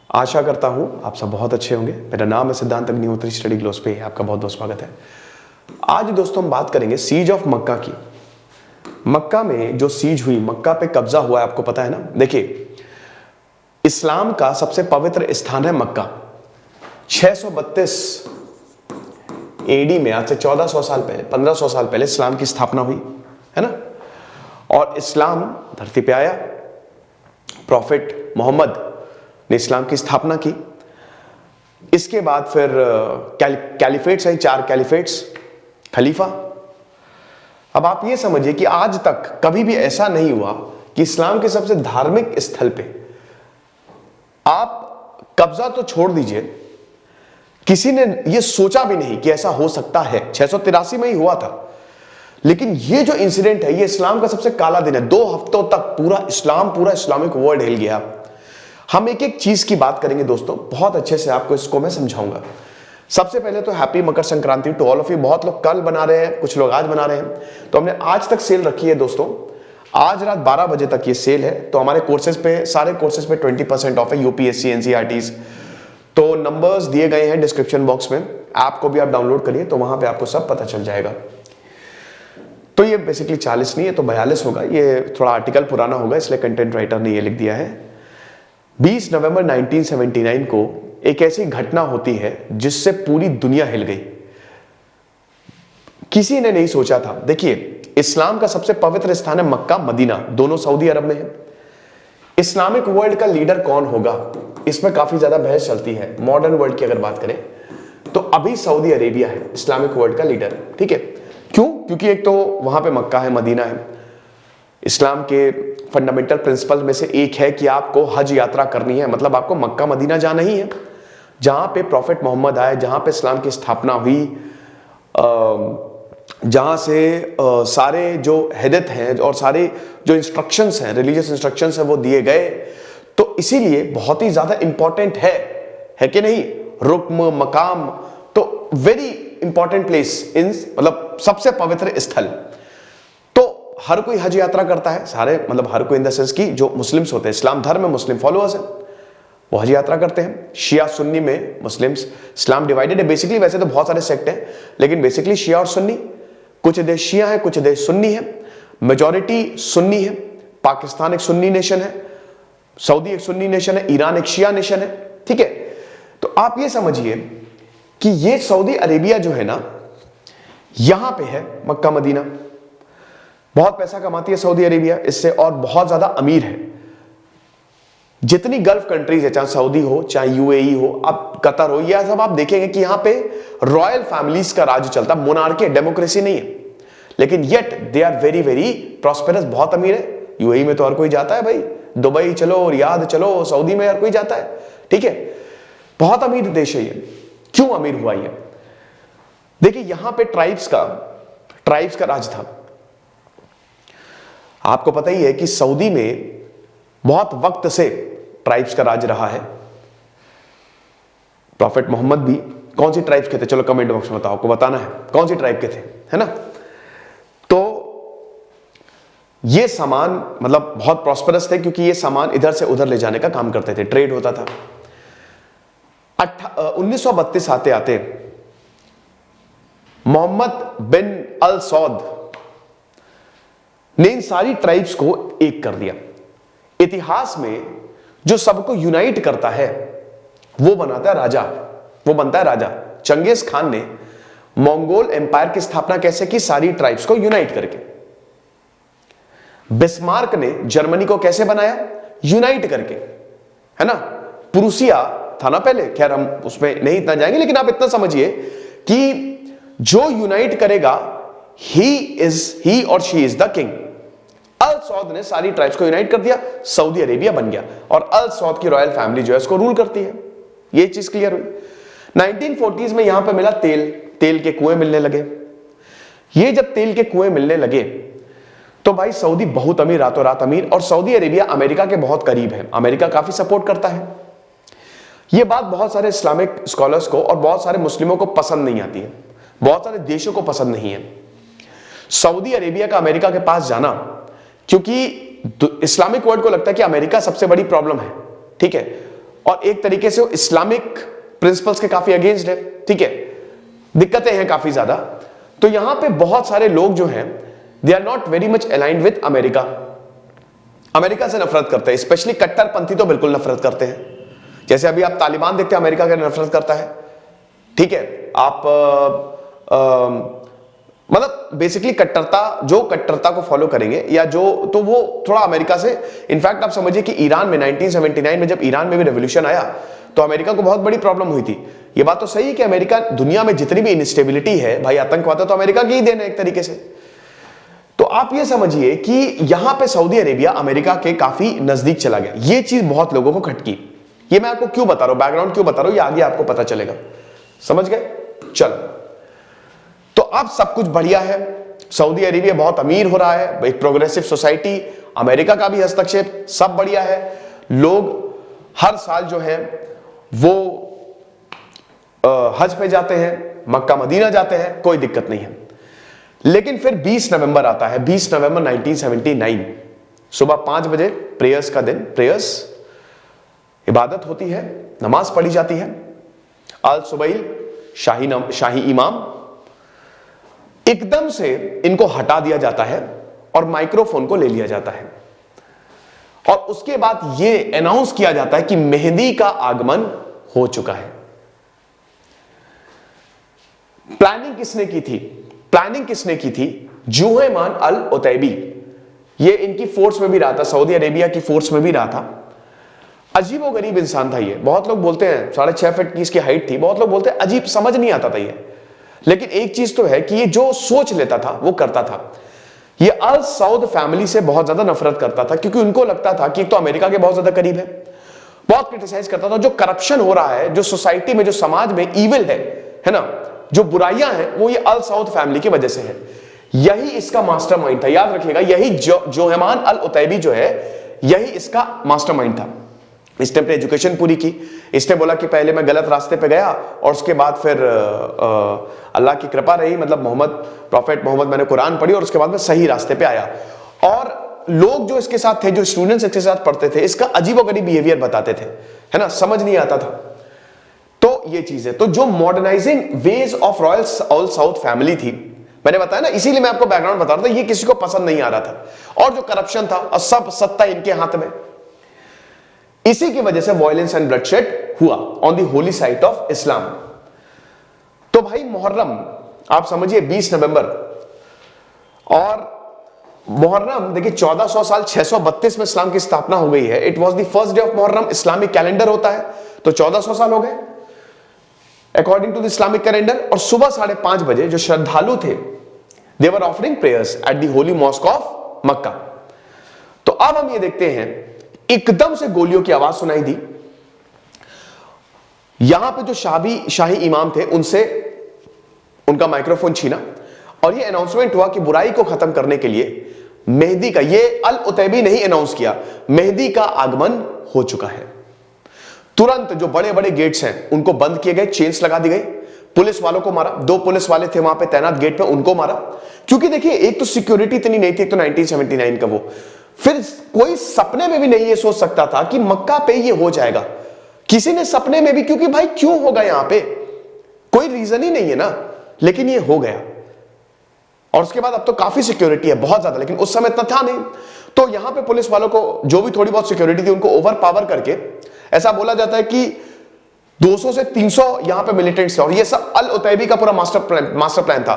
आशा करता हूं आप सब बहुत अच्छे होंगे। मेरा नाम है सिद्धांत अग्निहोत्री, स्टडी ग्लोस पे आपका बहुत बहुत स्वागत है। आज दोस्तों हम बात करेंगे सीज ऑफ मक्का की। मक्का में जो सीज हुई, मक्का पे कब्जा हुआ है, आपको पता है ना। देखिए, इस्लाम का सबसे पवित्र स्थान है मक्का। 632 एडी में, आज से 1400 साल पहले, 1500 साल पहले इस्लाम की स्थापना हुई है ना। और इस्लाम धरती पे आया, प्रॉफिट मोहम्मद ने इस्लाम की स्थापना की। इसके बाद फिर कैलिफेट्स आई, 4 कैलिफेट्स, खलीफा। अब आप ये समझिए कि आज तक कभी भी ऐसा नहीं हुआ कि इस्लाम के सबसे धार्मिक स्थल पे आप कब्जा तो छोड़ दीजिए, किसी ने यह सोचा भी नहीं कि ऐसा हो सकता है। 683 में ही हुआ था, लेकिन ये जो इंसिडेंट है, ये इस्लाम का सबसे काला दिन है। 2 हफ्तों तक पूरा इस्लामिक वर्ल्ड हिल गया। हम एक एक चीज की बात करेंगे दोस्तों, बहुत अच्छे से आपको इसको मैं समझाऊंगा। सबसे पहले तो happy Makar Sankranti to all of you. बहुत लोग कल बना रहे हैं, कुछ लोग आज बना रहे हैं। तो हमने आज तक सेल रखी है दोस्तों, आज रात 12 बजे तक ये सेल है। तो हमारे कोर्सेज पे, सारे कोर्सेज पे 20% ऑफ है, यूपीएससी, एनसीईआरटीज। तो नंबर्स दिए गए हैं डिस्क्रिप्शन बॉक्स में, ऐप को भी आप डाउनलोड करिए, तो वहां पे आपको सब पता चल जाएगा। तो ये बेसिकली 40 नहीं है तो 42 होगा। ये थोड़ा आर्टिकल पुराना होगा, इसलिए कंटेंट राइटर ने ये लिख दिया है। 20 नवंबर 1979 को एक ऐसी घटना होती है जिससे पूरी दुनिया हिल गई। किसी ने नहीं सोचा था। देखिए, इस्लाम का सबसे पवित्र स्थान है मक्का, मदीना, दोनों सऊदी अरब में है। इस्लामिक वर्ल्ड का लीडर कौन होगा, इसमें काफी ज्यादा बहस चलती है। मॉडर्न वर्ल्ड की अगर बात करें तो अभी सऊदी अरेबिया है इस्लामिक वर्ल्ड का लीडर। ठीक है, क्यों? क्योंकि एक तो वहां पे मक्का है, मदीना है। इस्लाम के फंडामेंटल प्रिंसिपल में से एक है कि आपको हज यात्रा करनी है, मतलब आपको मक्का मदीना जाना ही है, जहां पे प्रॉफिट मोहम्मद आए, जहां पे इस्लाम की स्थापना हुई, जहां से सारे जो हिदायत हैं और सारे जो इंस्ट्रक्शंस हैं, रिलीजियस इंस्ट्रक्शंस हैं, वो दिए गए। तो इसीलिए बहुत ही ज्यादा इंपॉर्टेंट है कि नहीं? रुक्म, मकाम, तो वेरी इंपॉर्टेंट प्लेस इन, मतलब सबसे पवित्र स्थल। तो हर कोई हज यात्रा करता है, सारे, मतलब हर कोई इन द सेंस की जो मुस्लिम्स होते हैं, इस्लाम धर्म में मुस्लिम फॉलोअर्स हैं, वो हज यात्रा करते हैं। शिया सुन्नी में मुस्लिम्स, इस्लाम डिवाइडेड है बेसिकली। वैसे तो बहुत सारे सेक्ट हैं, लेकिन बेसिकली शिया और सुन्नी। कुछ देश शिया है, कुछ देश सुन्नी है, मेजॉरिटी सुन्नी है। पाकिस्तान एक सुन्नी नेशन है, सऊदी एक सुन्नी नेशन है, ईरान एक शिया नेशन है। ठीक है, तो आप ये समझिए कि ये सऊदी अरेबिया जो है ना, यहां पे है मक्का मदीना। बहुत पैसा कमाती है सऊदी अरेबिया इससे, और बहुत ज्यादा अमीर है। जितनी गल्फ कंट्रीज है, चाहे सऊदी हो, चाहे यूएई हो, अब कतर हो, यह सब आप देखेंगे कि यहां पे रॉयल फैमिलीज का राज चलता, मोनार्की, डेमोक्रेसी नहीं है, लेकिन yet they are very very prosperous, बहुत अमीर है। यूएई में तो हर कोई जाता है भाई, दुबई चलो, रियाद चलो, सऊदी में हर कोई जाता है। ठीक है, बहुत अमीर देश है ये। क्यों अमीर हुआ ये? देखिए, यहां पे ट्राइब्स का राज था। आपको पता ही है कि सऊदी में बहुत वक्त से ट्राइब्स का राज रहा है। प्रॉफिट मोहम्मद भी, कौन सी ट्राइब्स के थे? चलो कमेंट बॉक्स में बताओ, आपको बताना है कौन सी ट्राइब के थे, है ना। तो ये सामान, मतलब बहुत प्रॉस्पेरस थे, क्योंकि ये सामान इधर से उधर ले जाने का काम करते थे, ट्रेड होता था। 1932 आते आते मोहम्मद बिन अल सौद ने इन सारी ट्राइब्स को एक कर दिया। इतिहास में जो सबको यूनाइट करता है वो बनता है राजा। चंगेज खान ने मंगोल एम्पायर की स्थापना कैसे की? सारी ट्राइब्स को यूनाइट करके। बिस्मार्क ने जर्मनी को कैसे बनाया? यूनाइट करके, है ना। प्रूसिया था ना पहले, खैर हम उसमें नहीं इतना जाएंगे, लेकिन आप इतना समझिए कि जो यूनाइट करेगा, ही और शी इज द किंग। अल सौद ने सारी ट्राइब्स को यूनाइट कर दिया, सऊदी अरेबिया बन गया, और अल सौद की रॉयल फैमिली जो है इसको रूल करती है। ये चीज क्लियर हुई। 1940s में यहां पे मिला तेल के कुएं मिलने लगे। ये जब तेल के कुएं मिलने लगे तो भाई सऊदी बहुत अमीर, रातों रात अमीर। और सऊदी अरेबिया अमेरिका के बहुत करीब है, अमेरिका काफी सपोर्ट करता है। यह बात बहुत सारे इस्लामिक स्कॉलर्स को और बहुत सारे मुस्लिमों को पसंद नहीं आती है, बहुत सारे देशों को पसंद नहीं है सऊदी अरेबिया का अमेरिका के पास जाना, क्योंकि इस्लामिक वर्ल्ड को लगता है कि अमेरिका सबसे बड़ी प्रॉब्लम है। ठीक है, और एक तरीके से वो इस्लामिक प्रिंसिपल्स के काफी अगेंस्ट है, ठीक है, दिक्कतें हैं काफी ज्यादा। तो यहां पे बहुत सारे लोग जो हैं they are not very much aligned with America, America से नफरत करते हैं, स्पेशली कट्टरपंथी तो बिल्कुल नफरत करते हैं। जैसे अभी आप तालिबान देखते हैं, अमेरिका का नफरत करता है, ठीक है। आप मतलब बेसिकली कट्टरता, जो कट्टरता को फॉलो करेंगे या जो, तो वो थोड़ा अमेरिका से, इनफैक्ट आप समझिए कि ईरान में 1979 में जब ईरान में भी रेवोल्यूशन आया तो अमेरिका को बहुत बड़ी प्रॉब्लम हुई थी। ये बात तो सही है कि अमेरिका, दुनिया में जितनी भी इंस्टेबिलिटी है भाई, आतंकवाद तो अमेरिका की ही देन है एक तरीके से। तो आप ये समझिए कि यहां पे सऊदी अरेबिया अमेरिका के काफी नजदीक चला गया। ये चीज बहुत लोगों को खटकी। ये मैं आपको क्यों बता रहा हूं, बैकग्राउंड क्यों बता रहा हूं, ये आगे आपको पता चलेगा, समझ गए। चलो, तो अब सब कुछ बढ़िया है, सऊदी अरेबिया बहुत अमीर हो रहा है, एक प्रोग्रेसिव सोसाइटी, अमेरिका का भी हस्तक्षेप, सब बढ़िया है। लोग हर साल जो है वो हज पे जाते हैं, मक्का मदीना जाते हैं, कोई दिक्कत नहीं है। लेकिन फिर 20 नवंबर आता है, 20 नवंबर 1979, सुबह 5 बजे प्रेयर्स का दिन, प्रेयर्स इबादत होती है, नमाज पढ़ी जाती है। अल सुबैल शाही इमाम, एकदम से इनको हटा दिया जाता है और माइक्रोफोन को ले लिया जाता है और उसके बाद यह अनाउंस किया जाता है कि मेहदी का आगमन हो चुका है। प्लानिंग किसने की थी? प्लानिंग किसने की थी? जुहैमान अल उतैबी, ये इनकी फोर्स में भी रहा था, सऊदी अरेबिया की फोर्स में भी रहा था। अजीबोगरीब इंसान था ये। बहुत लोग बोलते हैं 6.5 फीट की इसकी हाइट थी, बहुत लोग बोलते हैं अजीब, समझ नहीं आता था ये। लेकिन एक चीज तो है कि ये जो सोच लेता था वो करता था। ये अल सऊद फैमिली से बहुत ज्यादा नफरत करता था क्योंकि उनको लगता था कि एक तो अमेरिका के बहुत ज्यादा करीब है, बहुत क्रिटिसाइज करता था जो करप्शन हो रहा है, जो सोसाइटी में, जो समाज में इविल है ना, जो बुराइयां हैं, वो ये अल सऊद फैमिली की वजह से है। यही इसका मास्टरमाइंड था, याद रखिएगा, यही जुहैमान अल उतैबी जो है, यही इसका मास्टरमाइंड था। इसने अपनी एजुकेशन पूरी की, इसने बोला कि पहले मैं गलत रास्ते पे गया और उसके बाद फिर अल्लाह की कृपा रही, मतलब प्रॉफेट मोहम्मद, मैंने कुरान पढ़ी और उसके बाद मैं सही रास्ते पे आया। और लोग जो इसके साथ थे, जो स्टूडेंट्स इसके साथ पढ़ते थे, इसका अजीबोगरीब बिहेवियर बताते थे, है ना, समझ नहीं आता था। तो ये चीज है। तो जो modernising ways of royal Al Saud family थी, मैंने बताया ना, इसीलिए मैं आपको बैकग्राउंड बता रहा था, ये किसी को पसंद नहीं आ रहा था। और जो करप्शन था और सब सत्ता इनके हाथ में, इसी की वजह से वायलेंस एंड ब्लडशेड हुआ on the Holi site of Islam. तो भाई मुहर्रम, आप समझिए 20 नवंबर, और मुहर्रम देखिए 1400 साल 632 में इस्लाम की स्थापना हो गई है। It was the first day of Muharram, Islamic calendar होता है, तो 1400 साल हो गए according to the Islamic calendar. और सुबह 5:30 बजे जो श्रद्धालु थे, they were offering prayers at the holy mosque of Mecca. तो अब हम ये देखते हैं, एकदम से गोलियों की आवाज सुनाई दी। यहां पे जो शाही इमाम थे, उनसे उनका माइक्रोफोन छीना और यह अनाउंसमेंट हुआ कि बुराई को खत्म करने के लिए मेहदी का, ये अल उतैबी नहीं अनाउंस किया, मेहदी का आगमन हो चुका है। तुरंत जो बड़े बड़े गेट्स हैं उनको बंद किए गए, चेन्स लगा दी गई, पुलिस वालों को मारा, 2 पुलिस वाले थे वहां पे तैनात गेट पे, उनको मारा। क्योंकि देखिए एक तो सिक्योरिटी इतनी नहीं थी, एक तो 1979 का वो, फिर कोई सपने में भी नहीं ये सोच सकता था कि मक्का पे ये हो जाएगा, किसी ने सपने में भी, क्योंकि भाई क्यों होगा यहां पे, कोई रीजन ही नहीं है ना, लेकिन ये हो गया। और उसके बाद अब तो काफी सिक्योरिटी है, बहुत ज्यादा, लेकिन उस समय इतना था नहीं। तो यहां पे पुलिस वालों को जो भी थोड़ी बहुत सिक्योरिटी थी उनको ओवर पावर करके, ऐसा बोला जाता है कि 200 से 300 यहां पे मिलिटेंट्स थे। और ये सब अल उतैबी का पूरा मास्टर प्लान था।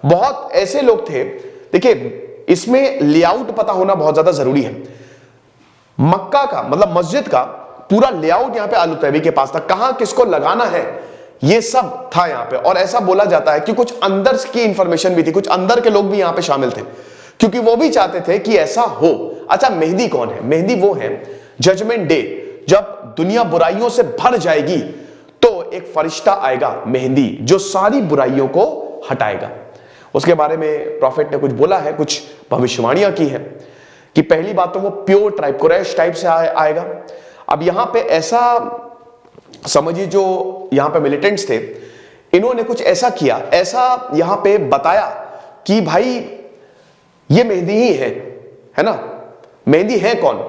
बहुत ऐसे लोग थे, देखिए इसमें लेआउट पता होना बहुत ज्यादा जरूरी है। मक्का का मतलब मस्जिद का पूरा लेआउट यहां पे अल उतैबी के पास था, कहां किसको लगाना है ये सब था यहां पे। और ऐसा बोला जाता है कि कुछ अंदर की इंफॉर्मेशन भी थी, कुछ अंदर के लोग भी यहां पे शामिल थे, क्योंकि वो भी चाहते थे कि ऐसा हो। अच्छा, मेहदी कौन है? मेहदी वो है जजमेंट डे, जब दुनिया बुराइयों से भर जाएगी तो एक फरिश्ता आएगा मेहदी, जो सारी बुराइयों को हटाएगा। उसके बारे में प्रॉफिट ने कुछ बोला है, कुछ भविष्यवाणियां की है कि पहली बात तो वो प्योर ट्राइब, कुरैश टाइप से आएगा। अब यहां पे ऐसा समझिए, जो यहां पे मिलिटेंट्स थे, इन्होंने कुछ ऐसा किया, ऐसा यहां पे बताया कि भाई ये मेहदी ही है ना। मेहदी है कौन?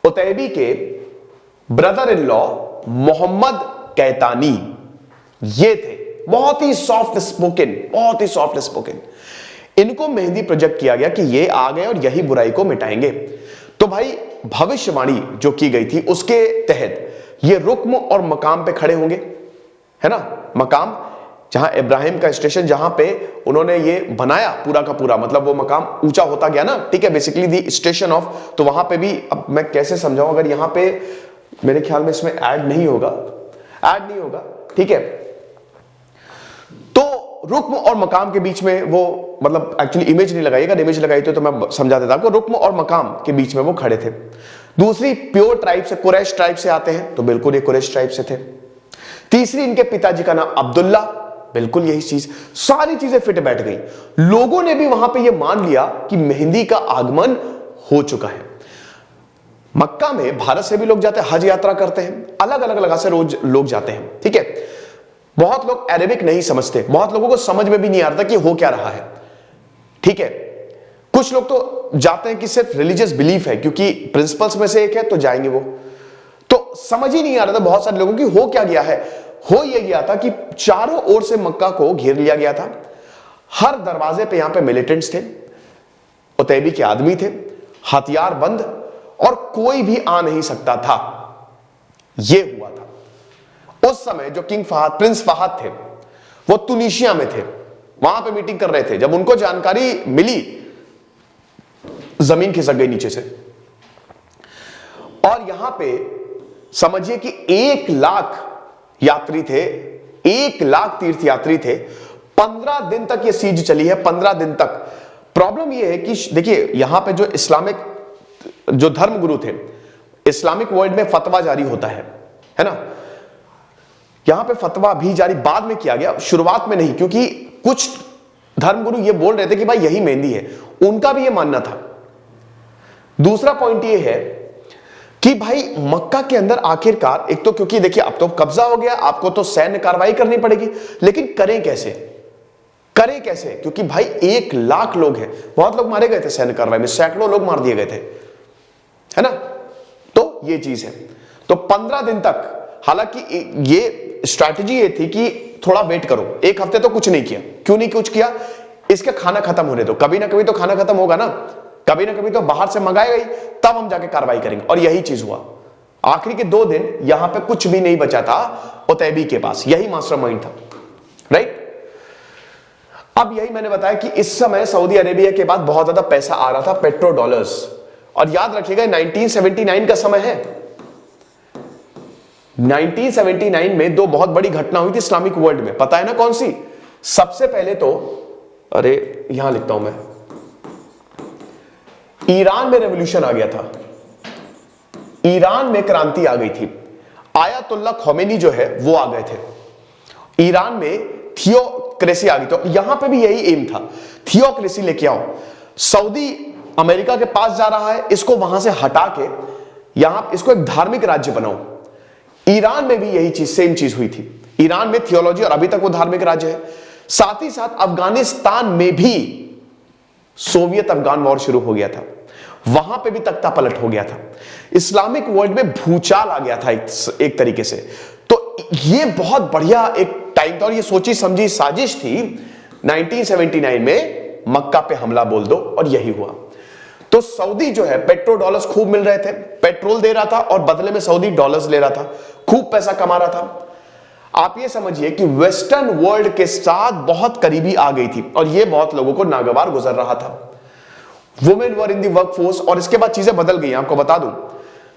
उतैबी के ब्रदर इन लॉ मोहम्मद कैतानी, ये थे बहुत ही सॉफ्ट स्पोकन, बहुत ही सॉफ्ट स्पोकन। इनको मेहंदी प्रोजेक्ट किया गया कि ये आ गए और यही बुराई को मिटाएंगे। तो भाई भविष्यवाणी जो की गई थी उसके तहत ये रुक्म और मकाम पे खड़े होंगे, है ना। मकाम जहां इब्राहिम का स्टेशन, जहां पे उन्होंने ये बनाया पूरा का पूरा, मतलब वो मकाम ऊंचा होता गया ना, ठीक है, बेसिकली दी स्टेशन ऑफ। तो वहां पे भी, अब मैं कैसे समझाऊं, अगर यहां पे मेरे ख्याल में इसमें ऐड नहीं होगा, ठीक है। तो रुक्म और मकाम के बीच में वो, मतलब एक्चुअली इमेज नहीं लगाई, अगर इमेज लगाई तो मैं समझा देता आपको। रुक्म और मकाम के बीच में वो खड़े थे। दूसरी, प्योर ट्राइब से, कुरैश ट्राइब से आते हैं, तो बिल्कुल ये कुरैश ट्राइब से थे। तीसरी, इनके पिताजी का नाम अब्दुल्ला, बिल्कुल यही चीज, सारी चीजें फिट बैठ गई। लोगों ने भी वहां पे ये मान लिया कि मेहंदी का आगमन हो चुका है। मक्का में भारत से भी लोग जाते हैं, हज यात्रा करते हैं, अलग अलग जगह से रोज लोग जाते हैं, ठीक है। बहुत लोग अरेबिक नहीं समझते, बहुत लोगों को समझ में भी नहीं आता कि हो क्या रहा है, ठीक है। कुछ लोग तो जाते हैं कि सिर्फ रिलीजियस बिलीफ है, क्योंकि प्रिंसिपल्स में से एक है तो जाएंगे वो, तो समझ ही नहीं आ रहा था बहुत सारे लोगों की हो क्या गया है। हो यह गया था कि चारों ओर से मक्का को घेर लिया गया था। हर दरवाजे पे यहां पे मिलिटेंट्स थे, उतैबी के आदमी थे, हथियार बंद, और कोई भी आ नहीं सकता था। यह हुआ था उस समय। जो किंग फहद, प्रिंस फहद थे, वो तुनिशिया में थे, वहां पे मीटिंग कर रहे थे। जब उनको जानकारी मिली, जमीन खिसक गई नीचे से। और यहां पे समझिए कि 1 लाख यात्री थे, 1 लाख तीर्थ यात्री थे। 15 दिन तक ये सीज चली है, 15 दिन तक। प्रॉब्लम ये है कि देखिए, यहां पे जो इस्लामिक, जो धर्म गुरु थे, इस्लामिक वर्ल्ड में फतवा जारी होता है ना। यहां पे फतवा भी जारी बाद में किया गया, शुरुआत में नहीं, क्योंकि कुछ धर्मगुरु ये बोल रहे थे कि भाई यही मेहंदी है, उनका भी ये मानना था। दूसरा पॉइंट ये है कि भाई मक्का के अंदर आखिरकार, एक तो क्योंकि देखिए अब तो कब्जा हो गया, आपको तो सैन्य कार्रवाई करनी पड़ेगी, लेकिन करें कैसे, करें कैसे, क्योंकि भाई 1 लाख लोग हैं, बहुत लोग मारे गए थे सैन्य कार्रवाई में, सैकड़ों लोग मार दिए गए थे, है ना। तो ये चीज है। तो 15 दिन तक, हालांकि ये स्ट्रैटेजी ये थी कि थोड़ा वेट करो, 1 हफ्ते तो कुछ नहीं किया। क्यों नहीं कुछ किया, इसके खाना खत्म होने दो, कभी ना कभी तो खाना खत्म होगा ना, कभी ना कभी तो बाहर से मंगाएगा ही, तब हम जाके कार्रवाई करेंगे। और यही चीज हुआ। आखिरी के 2 दिन यहां पे कुछ भी नहीं बचा था उतैबी के पास, यही मास्टरमाइंड था, राइट। अब यही मैंने बताया कि इस समय सऊदी अरेबिया के पास बहुत ज्यादा पैसा आ रहा था, पेट्रो डॉलर्स। और याद रखिएगा 1979 का समय है। 1979 में 2 बहुत बड़ी घटना हुई थी इस्लामिक वर्ल्ड में, पता है ना कौन सी। सबसे पहले तो, अरे यहां लिखता हूं मैं, ईरान में रेवोल्यूशन आ गया था, ईरान में क्रांति आ गई थी। आयतुल्लाह खोमेनी जो है वो आ गए थे। ईरान में थियोक्रेसी आ गई, तो यहां पे भी यही एम था, थियोक्रेसी लेके आओ। सऊदी अमेरिका के पास जा रहा है, इसको वहां से हटा के यहां इसको एक धार्मिक राज्य बनाओ। ईरान में भी यही चीज, सेम चीज हुई थी। ईरान में थियोलॉजी, और अभी तक वो धार्मिक राज्य है। साथ ही साथ अफगानिस्तान में भी सोवियत अफगान वॉर शुरू हो गया था, वहां पे भी तख्ता पलट हो गया था। इस्लामिक वर्ल्ड में भूचाल आ गया था एक तरीके से। तो ये बहुत बढ़िया एक टाइम था, और ये सोची समझी साजिश थी। 1979 में मक्का पे हमला बोल दो, और यही हुआ। तो सऊदी जो है, पेट्रो डॉलर्स खूब मिल रहे थे, पेट्रोल दे रहा था और बदले में सऊदी डॉलर्स ले रहा था, खूब पैसा कमा रहा था। आप ये समझिए कि वेस्टर्न वर्ल्ड के साथ बहुत करीबी आ गई थी, और ये बहुत लोगों को नागवार गुजर रहा था। Women were in the workforce, और इसके बाद चीजें बदल गई। आपको बता दूं,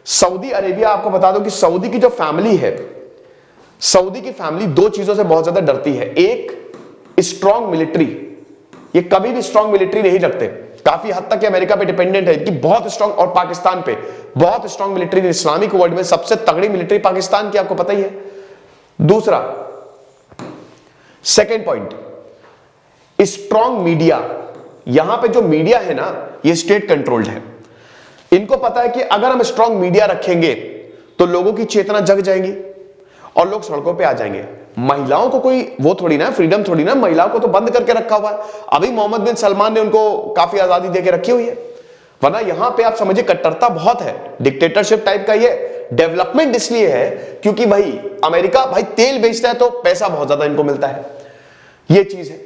सऊदी अरेबिया, आपको बता दूं कि सऊदी की जो फैमिली है, सऊदी की फैमिली 2 चीजों से बहुत ज्यादा डरती है। एक, स्ट्रॉन्ग मिलिट्री, ये कभी भी स्ट्रॉन्ग मिलिट्री नहीं रखते, काफी हद तक अमेरिका पे डिपेंडेंट है कि बहुत स्ट्रॉन्ग, और पाकिस्तान पे बहुत स्ट्रॉन्ग मिलिट्री। इस्लामिक वर्ल्ड में सबसे तगड़ी मिलिट्री पाकिस्तान की, आपको पता ही है। दूसरा, सेकेंड पॉइंट, स्ट्रॉन्ग मीडिया। यहां पे जो मीडिया है ना, ये स्टेट कंट्रोल्ड है। इनको पता है कि अगर हम स्ट्रॉन्ग मीडिया रखेंगे तो लोगों की चेतना जग जाएगी और लोग सड़कों पे आ जाएंगे। महिलाओं को कोई वो थोड़ी ना, फ्रीडम थोड़ी ना, महिलाओं को तो बंद करके रखा हुआ है। अभी मोहम्मद बिन सलमान ने उनको काफी आजादी देके रखी हुई है, वरना यहां पे आप समझिए कट्टरता बहुत है, डिक्टेटरशिप टाइप का ये डेवलपमेंट इसलिए है क्योंकि भाई अमेरिका भाई तेल बेचता है तो पैसा बहुत ज्यादा इनको मिलता है, ये चीज है।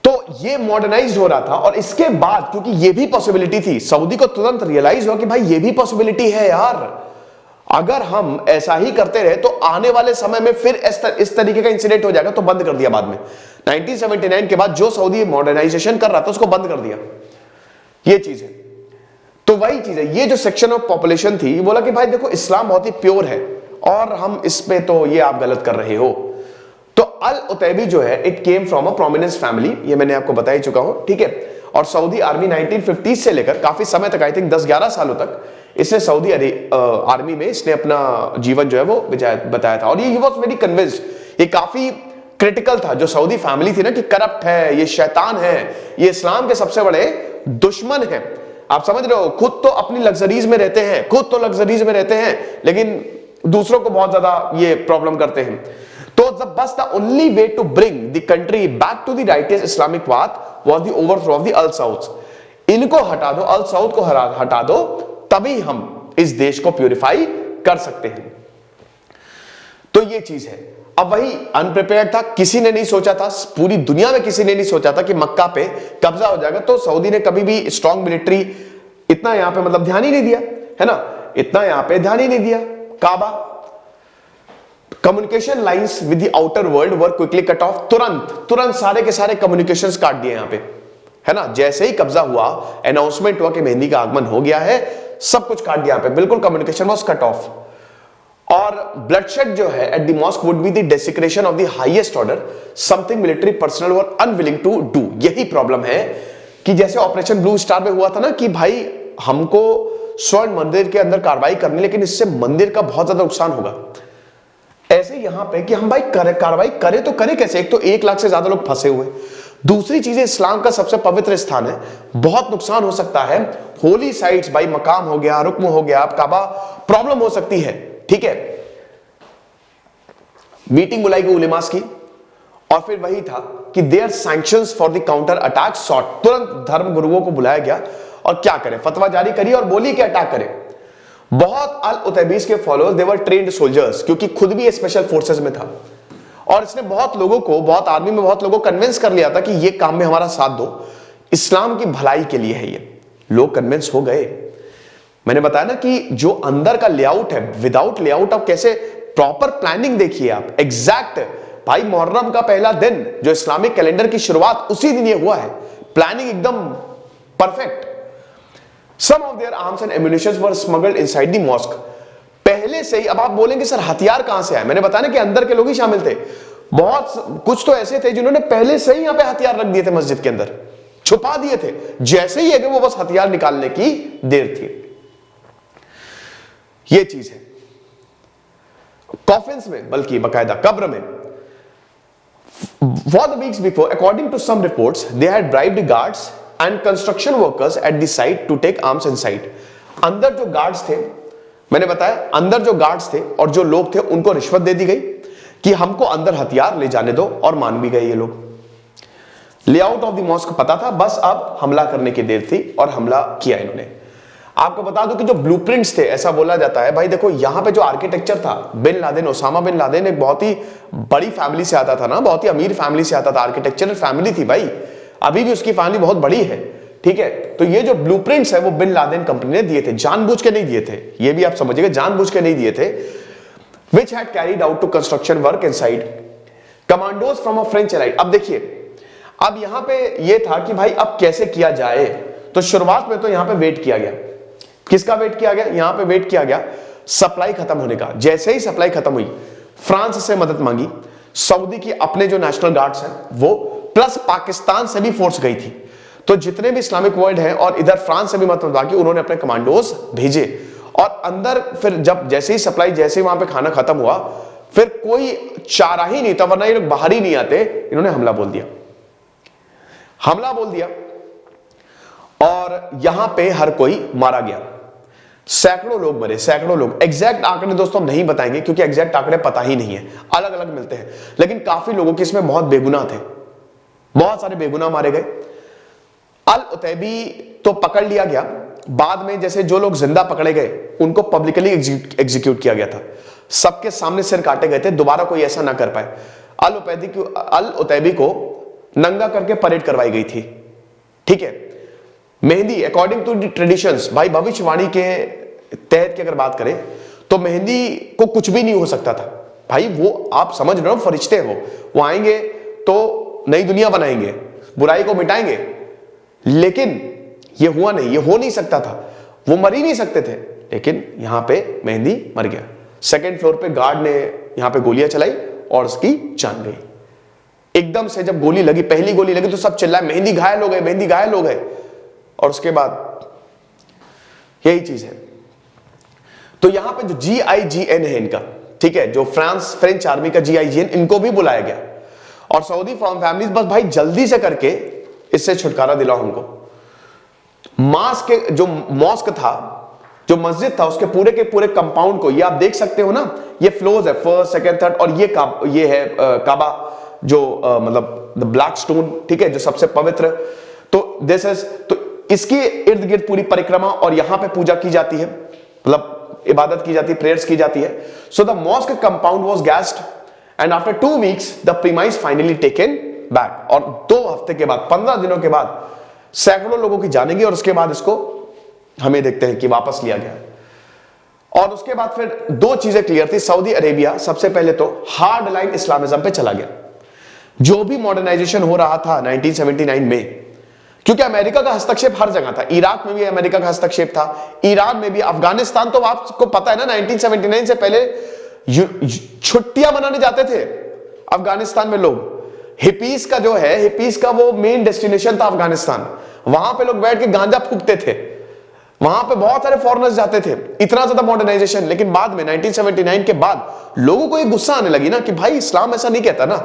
तो ये मॉडर्नाइज हो रहा था और इसके बाद क्योंकि ये भी पॉसिबिलिटी थी, सऊदी को तुरंत रियलाइज हुआ कि भाई ये भी पॉसिबिलिटी है यार, अगर हम ऐसा ही करते रहे तो आने वाले समय में फिर इस तरीके का इंसिडेंट हो जाएगा, तो बंद कर दिया बाद में 1979 के बाद जो सऊदी मॉडर्नाइजेशन कर रहा था उसको बंद कर दिया, ये चीज है। तो वही चीज है, ये जो सेक्शन ऑफ पॉपुलेशन थी बोला कि भाई देखो इस्लाम बहुत ही प्योर है और हम इस पे तो ये आप गलत कर रहे हो। तो अल उतैबी जो है it came from a prominence family, ये मैंने आपको बता ही चुका हूं, ठीक है। और सऊदी आर्मी 1950 से लेकर काफी समय तक, आई थिंक 10-11 सालों तक इसने सऊदी आर्मी में इसने अपना जीवन जो है वो बताया था। और ये वॉज वेरी कन्विंस्ड, ये काफी क्रिटिकल था जो सऊदी फैमिली थी ना कि करप्ट है, ये शैतान है, ये इस्लाम के सबसे बड़े दुश्मन है। आप समझ रहे हो, खुद तो अपनी लग्जरीज में रहते हैं, लेकिन दूसरों को बहुत ज्यादा ये प्रॉब्लम करते हैं। तो बस the only way to bring the country back to the righteous Islamic path was the overthrow of the Al Saud. इनको हटा दो, अल साउथ को हटा दो, तभी हम इस देश को प्यूरिफाई कर सकते हैं। तो ये चीज है। अब वही अनप्रिपेयर्ड था, किसी ने नहीं सोचा था, पूरी दुनिया में किसी ने नहीं सोचा था कि मक्का पे कब्जा हो जाएगा। तो सऊदी ने कभी भी स्ट्रॉन्ग मिलिट्री इतना यहां पे मतलब ध्यान ही नहीं दिया, है ना, इतना यहां पे ध्यान ही नहीं दिया। Kaaba, communication lines with the outer world were quickly cut off, तुरंत सारे के सारे कम्युनिकेशंस काट दिए यहां पे, है ना। जैसे ही कब्जा हुआ, अनाउंसमेंट हुआ कि मेहंदी का आगमन हो गया है, सब कुछ काट दिया यहां पे, बिल्कुल कम्युनिकेशन वाज कट ऑफ। और ब्लडशेड जो है at the mosque would be the desecration of the highest order, something military personnel were unwilling to do. यही प्रॉब्लम है कि जैसे ऑपरेशन ब्लू स्टार में हुआ था ना कि भाई हमको स्वर्ण मंदिर के अंदर कार्रवाई करनी, लेकिन इससे मंदिर का बहुत ज्यादा नुकसान होगा। ऐसे यहां पे कि हम भाई कार्रवाई करें तो करें कैसे, एक तो 1 लाख से ज्यादा लोग फंसे हुए, दूसरी चीज इस्लाम का सबसे पवित्र स्थान है, बहुत नुकसान हो सकता है, होली साइट्स भाई मकाम हो गया, रुक्म हो गया, काबा, प्रॉब्लम हो सकती है, ठीक है। मीटिंग बुलाई गई उलेमास की और फिर वही था कि there sanctions for the counter attack sought, तुरंत धर्म गुरुओं को बुलाया गया और क्या करें, फतवा जारी करी और बोली कि अटैक करें। बहुत अल उतैबीस के followers they were trained soldiers, क्योंकि खुद भी स्पेशल फोर्सेस में था और इसने बहुत लोगों को, बहुत आर्मी में बहुत लोगों को कन्विंस कर लिया था कि ये काम में हमारा साथ दो, इस्लाम की भलाई के लिए है ये। लोग कन्विंस हो गए। मैंने बताया ना कि जो अंदर का लेआउट है, विदाउट लेआउट आप कैसे, प्रॉपर प्लानिंग देखिए आप, एग्जैक्ट भाई मुहर्रम का पहला दिन जो इस्लामिक कैलेंडर की शुरुआत उसी दिन ये हुआ है, प्लानिंग एकदम perfect. Some of their arms and ammunition were smuggled inside the mosque. पहले से ही, अब आप बोलेंगे सर हथियार कहां से आए, मैंने बताया ना कि अंदर के लोग ही शामिल थे। बहुत कुछ तो ऐसे थे जिन्होंने पहले से ही यहां पे हथियार रख दिए थे, मस्जिद के अंदर छुपा दिए थे, जैसे ही वो बस हथियार निकालने की देर थी। ये चीज है। कॉफिन्स में, बल्कि बकायदा कब्र में, for the weeks before, according to some reports, they had bribed guards and construction workers at the site to take arms inside. अंदर जो गार्ड्स थे, मैंने बताया अंदर जो गार्ड्स थे और जो लोग थे उनको रिश्वत दे दी गई कि हमको अंदर हथियार ले जाने दो, और मान भी गए ये लोग। लेआउट ऑफ द मॉस्क पता था, बस अब हमला करने की देर थी और हमला किया इन्होंने। आपको बता दूं कि जो ब्लूप्रिंट्स थे, ऐसा बोला जाता है भाई देखो यहां पे जो आर्किटेक्चर था, bin Laden, Osama bin Laden एक बहुत ही बड़ी फैमिली से आता था ना, बहुत ही अमीर फैमिली से आता था, आर्किटेक्चरल फैमिली थी भाई, अभी भी उसकी फैमिली बहुत बड़ी है, ठीक है। तो ये जो ब्लूप्रिंट्स है वो बिन लादेन कंपनी ने दिए थे, जानबूझ के नहीं दिए थे, ये भी आप समझिएगा, जानबूझ के नहीं दिए थे। which had carried out to construction work inside commandos from a French allied। अब देखिए, अब यहां पे ये था कि भाई अब कैसे किया जाए, तो शुरुआत में तो यहां पे वेट किया गया, किसका वेट किया गया, यहां पे वेट किया गया सप्लाई खत्म होने का। जैसे ही सप्लाई खत्म हुई, फ्रांस से मदद मांगी, सऊदी की अपने जो नेशनल गार्ड्स हैं वो, प्लस पाकिस्तान से भी फोर्स गई थी, तो जितने भी इस्लामिक वर्ल्ड हैं और इधर फ्रांस से भी मदद मांगी, उन्होंने अपने कमांडोज भेजे। और अंदर फिर जब जैसे ही सप्लाई, जैसे ही वहां पे खाना खत्म हुआ, फिर कोई चारा ही नहीं था, वरना ये लोग बाहर ही नहीं आते, इन्होंने हमला बोल दिया, हमला बोल दिया और यहां पे हर कोई मारा गया, सैकड़ों लोग मरे, सैकड़ों लोग। एग्जैक्ट आंकड़े दोस्तों हम नहीं बताएंगे क्योंकि एग्जैक्ट आंकड़े पता ही नहीं है, अलग अलग मिलते हैं, लेकिन काफी लोगों के इसमें बहुत बेगुनाह थे, बहुत सारे बेगुनाह मारे गए। अल उतैबी तो पकड़ लिया गया बाद में जैसे जो लोग जिंदा पकड़े गए उनको पब्लिकली एग्जीक्यूट किया गया था, सबके सामने सिर काटे गए थे, दोबारा कोई ऐसा ना कर पाए। अल उतैबी को नंगा करके परेड करवाई गई थी, ठीक है। Mahdi according to the traditions, भाई भविष्यवाणी के तहत की अगर बात करें तो मेहंदी को कुछ भी नहीं हो सकता था भाई, वो आप समझ रहे हो फरिश्ते वो आएंगे तो नई दुनिया बनाएंगे, बुराई को मिटाएंगे, लेकिन ये हुआ नहीं, ये हो नहीं सकता था, वो मर ही नहीं सकते थे, लेकिन यहां पे मेहंदी मर गया। सेकंड फ्लोर पे गार्ड ने यहां पे गोलियां चलाई और उसकी जान गई। एकदम से जब गोली लगी, पहली गोली लगी तो सब चिल्लाए मेहंदी घायल हो गए, मेहंदी घायल हो गए, और उसके बाद यही चीज है। तो यहां पे जो GIGN है इनका, ठीक है, जो फ्रेंच आर्मी का GIGN, इनको भी बुलाया गया और सऊदी फैमिलीज बस भाई जल्दी से करके इससे छुटकारा दिलाओ हमको। जो मॉस्क था, जो मस्जिद था, उसके पूरे के पूरे कंपाउंड को, ये आप देख सकते हो ना, ये फ्लोर्स है, फर्स्ट सेकंड थर्ड, और ये है काबा, जो मतलब द ब्लैक स्टोन, ठीक है, जो सबसे पवित्र। तो दिस इज, तो इसके इर्द गिर्द पूरी परिक्रमा और यहां पे पूजा की जाती है, मतलब इबादत की जाती है, प्रेयर्स की जाती है। So the mosque compound was gassed and after 2 weeks the premise finally taken back. और 2 हफ्ते के बाद, 15 दिनों के बाद सैकड़ों लोगों की जाने गई और उसके बाद इसको हमें देखते हैं कि वापस लिया गया। और उसके बाद फिर 2 चीजें क्लियर थी। सऊदी अरेबिया सबसे पहले तो हार्ड लाइन इस्लामिज्म पे चला गया। जो भी मॉडर्नाइजेशन हो रहा था 1979 में, क्योंकि अमेरिका का हस्तक्षेप हर जगह था, इराक में भी अमेरिका का हस्तक्षेप था, ईरान में भी, अफगानिस्तान, तो आपको पता है ना 1979 से पहले छुट्टियां मनाने जाते थे अफगानिस्तान में लोग। हिपीस का जो है, हिपीस का वो मेन डेस्टिनेशन था अफगानिस्तान, वहां पे लोग बैठ के गांजा फूकते थे, वहां पे बहुत सारे फॉरेनर्स जाते थे, इतना ज्यादा मॉडर्नाइजेशन। लेकिन बाद में 1979 के बाद लोगों को एक गुस्सा आने लगी ना कि भाई इस्लाम ऐसा नहीं कहता ना,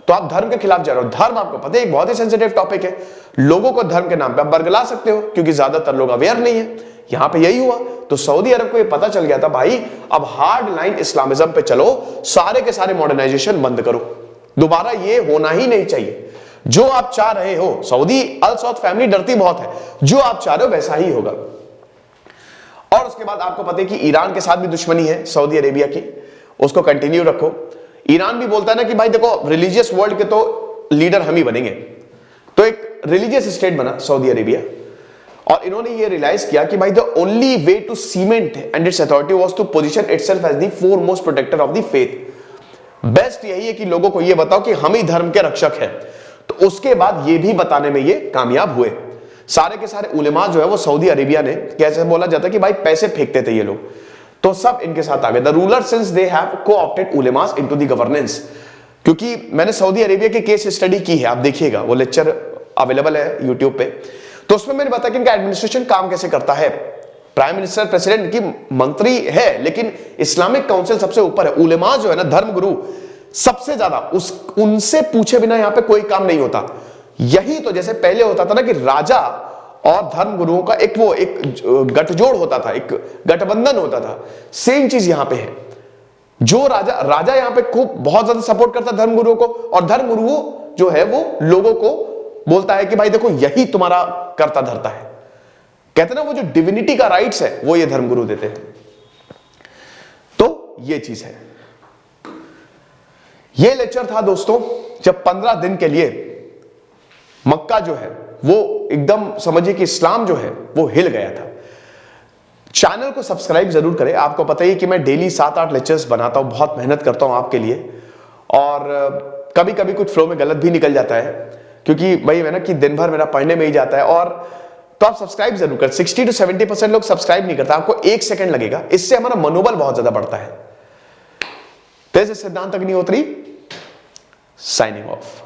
तो आप धर्म के खिलाफ जा रहे हो। धर्म आपको पता है एक बहुत ही सेंसिटिव टॉपिक है, लोगों को धर्म के नाम पे आप बरगला सकते हो, क्योंकि ज्यादातर लोग अवेयर नहीं है। यहां पे यही हुआ, तो सऊदी अरब को ये पता चल गया था भाई अब हार्ड लाइन इस्लामिज्म पे चलो, सारे के सारे मॉडर्नाइजेशन बंद करो, दोबारा ये होना ही नहीं चाहिए। जो आप चाह रहे हो, सऊदी अल सौद फैमिली डरती बहुत है, जो आप चाह रहे हो वैसा ही होगा। और उसके बाद आपको पता है कि ईरान के साथ भी दुश्मनी है सऊदी अरेबिया की, उसको कंटिन्यू रखो। ईरान भी बोलता है ना कि भाई देखो रिलीजियस वर्ल्ड के तो लीडर हम ही बनेंगे, तो एक रिलीजियस स्टेट बना सऊदी अरेबिया। और इन्होंने ये रियलाइज किया कि भाई the only way to cement and its authority was to position itself as the foremost protector of the faith. Best यही है कि लोगों को ये बताओ कि हम ही धर्म के रक्षक हैं। तो उसके बाद ये भी बताने में ये कामयाब हुए। सारे के सारे उलेमा जो है वो सऊदी अरेबिया ने, कैसे बोला जाता है कि भाई पैसे फेंकते थे ये लोग, तो सब इनके साथ आ गए। The ruler since they have co-opted ulemas into the governance. क्योंकि मैंने सऊदी अरेबिया के केस स्टडी की है, आप देखिएगा, वो लेक्चर अवेलेबल है यूट्यूब पे, तो उसमें मैंने बताया कि इनका एडमिनिस्ट्रेशन काम कैसे करता है। प्राइम मिनिस्टर, प्रेसिडेंट की मंत्री है, लेकिन इस्लामिक काउंसिल सबसे ऊपर है। उलेमा जो है ना, धर्म गुरु सबसे ज्यादा, उनसे पूछे बिना यहां पे कोई काम नहीं होता। यही तो जैसे पहले होता था ना कि राजा और धर्म गुरुओं का एक गठजोड़ होता था, एक गठबंधन होता था, सेम चीज यहां पे है। जो राजा यहां पे खूब बहुत ज्यादा सपोर्ट करता है धर्म गुरुओं को, और धर्म गुरु जो है वो लोगों को बोलता है कि भाई देखो यही तुम्हारा करता धरता है। कहते ना वो जो डिविनिटी का राइट्स है वो ये धर्म गुरु देते हैं। तो ये चीज है। ये लेक्चर था दोस्तों, जब 15 दिन के लिए मक्का जो है वो एकदम समझिए कि इस्लाम जो है वो हिल गया था। चैनल को सब्सक्राइब जरूर करें। आपको पता ही कि मैं डेली 7-8 लेक्चर्स बनाता हूं, बहुत मेहनत करता हूं आपके लिए, और कभी कभी कुछ फ्लो में गलत भी निकल जाता है, क्योंकि भाई है ना कि दिन भर मेरा पढ़ने में ही जाता है। और तो आप सब्सक्राइब जरूर करें। 60 to 70% लोग सब्सक्राइब नहीं करता, आपको 1 सेकंड लगेगा, इससे हमारा मनोबल बहुत ज्यादा बढ़ता है। सिद्धांत अग्निहोत्री साइनिंग ऑफ।